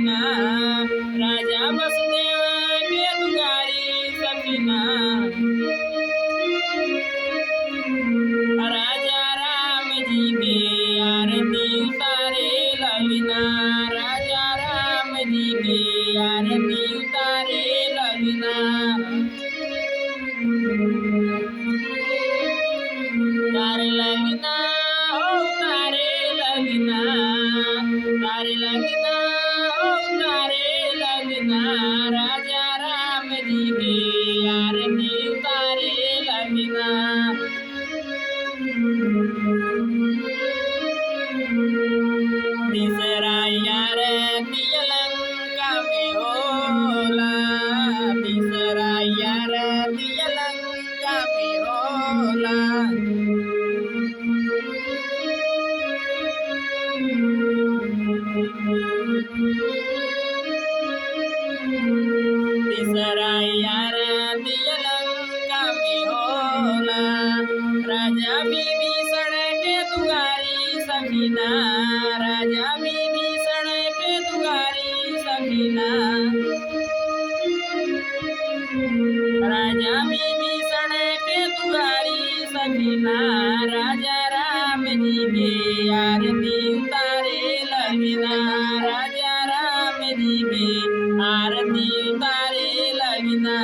लगना राजा वसुदेव के दुआरी सखीना राजा राम जी के आरती उतारे लगना राजा राम जी के आरती उतारे लगना तारे लगना हो तारे लगना तारे लगना हो तारे लगना राजा राम जी के आरती उतारे लगना तीसरा यार लंका में होला तीसरा यार लंका में होला तीसरा यार लंका में होला राजा विभीषण के दुआरी सखीना राजा विभीषण के दुआरी सखीना राजा विभीषण के दुआरी सखीना राजा राम जी के आरती उतारे लगना राजा राम जी के आरती उतारे लगना